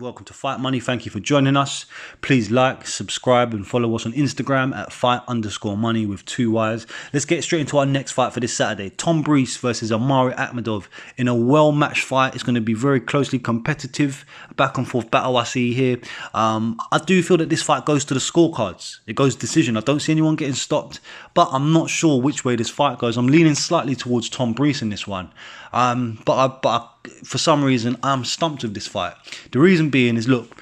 Welcome to Fight Money. Thank you for joining us. Please like, subscribe, and follow us on Instagram at fight_money with 2 Y's. Let's get straight into our next fight for this Saturday. Tom Breese versus Omari Akhmedov in a well-matched fight. It's going to be very closely competitive, back and forth battle I see here. I do feel that this fight goes to the scorecards. It goes decision. I don't see anyone getting stopped, but I'm not sure which way this fight goes. I'm leaning slightly towards Tom Breese in this one. For some reason, I'm stumped with this fight. The reason being is, look,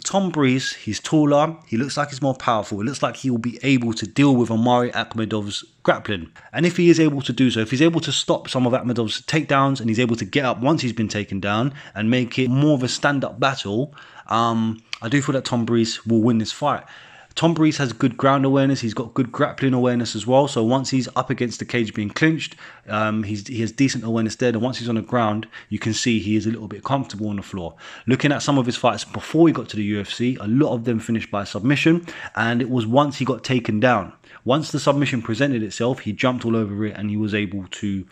Tom Breese, he's taller, he looks like he's more powerful. It looks like he will be able to deal with Omari Akhmedov's grappling. And if he is able to do so, if he's able to stop some of Akhmedov's takedowns and he's able to get up once he's been taken down and make it more of a stand-up battle, I do feel that Tom Breese will win this fight. Tom Breese has good ground awareness. He's got good grappling awareness as well. So once he's up against the cage being clinched, he has decent awareness there. And once he's on the ground, you can see he is a little bit comfortable on the floor. Looking at some of his fights before he got to the UFC, a lot of them finished by submission. And it was once he got taken down. Once the submission presented itself, he jumped all over it and he was able to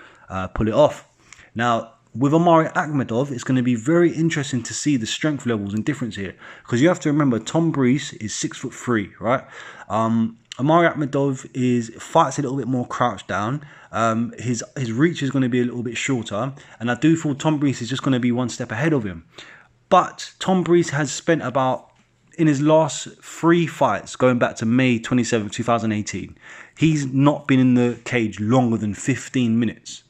pull it off. Now, with Omari Akhmedov, it's going to be very interesting to see the strength levels and difference here. Because you have to remember, Tom Breese is 6'3", right? Omari Akhmedov fights a little bit more crouched down. His reach is going to be a little bit shorter. And I do feel Tom Breese is just going to be one step ahead of him. But Tom Breese has spent in his last 3 fights, going back to May 27, 2018, he's not been in the cage longer than 15 minutes.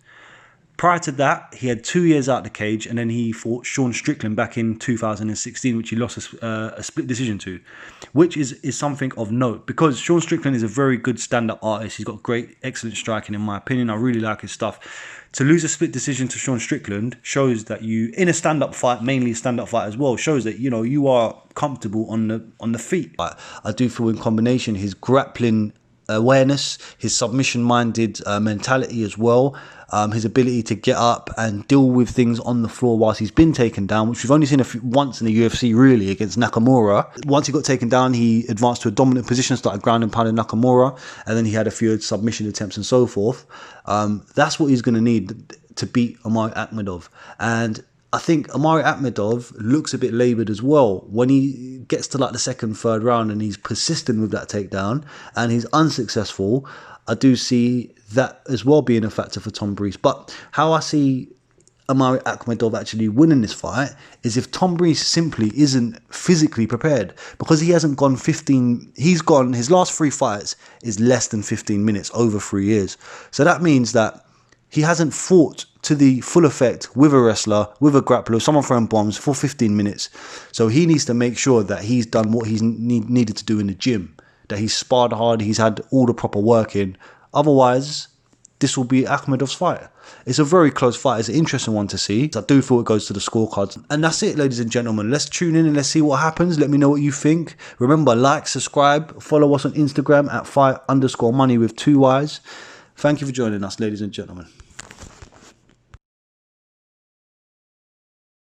Prior to that, he had 2 years out the cage, and then he fought Sean Strickland back in 2016, which he lost a split decision to, which is something of note because Sean Strickland is a very good stand-up artist. He's got great, excellent striking, in my opinion. I really like his stuff. To lose a split decision to Sean Strickland shows that you, in a stand-up fight, mainly a stand-up fight as well, shows that you are comfortable on the feet. But I do feel in combination, his grappling awareness, his submission-minded mentality as well, his ability to get up and deal with things on the floor whilst he's been taken down, which we've only seen once in the UFC really against Nakamura. Once he got taken down, he advanced to a dominant position, started ground and pounding Nakamura, and then he had a few submission attempts and so forth. That's what he's going to need to beat Omari Akhmedov. And I think Omari Akhmedov looks a bit laboured as well. When he gets to like the second, third round and he's persistent with that takedown and he's unsuccessful, I do see that as well being a factor for Tom Breese. But how I see Omari Akhmedov actually winning this fight is if Tom Breese simply isn't physically prepared, because he hasn't gone 15, his last 3 fights is less than 15 minutes over 3 years. So that means that he hasn't fought to the full effect with a wrestler, with a grappler, someone throwing bombs for 15 minutes. So he needs to make sure that he's done what he's needed to do in the gym, that he's sparred hard, he's had all the proper work in. Otherwise, this will be Akhmedov's fight. It's a very close fight. It's an interesting one to see. I do feel it goes to the scorecards. And that's it, ladies and gentlemen. Let's tune in and let's see what happens. Let me know what you think. Remember, like, subscribe, follow us on Instagram at fight_money with 2 Y's. Thank you for joining us, ladies and gentlemen.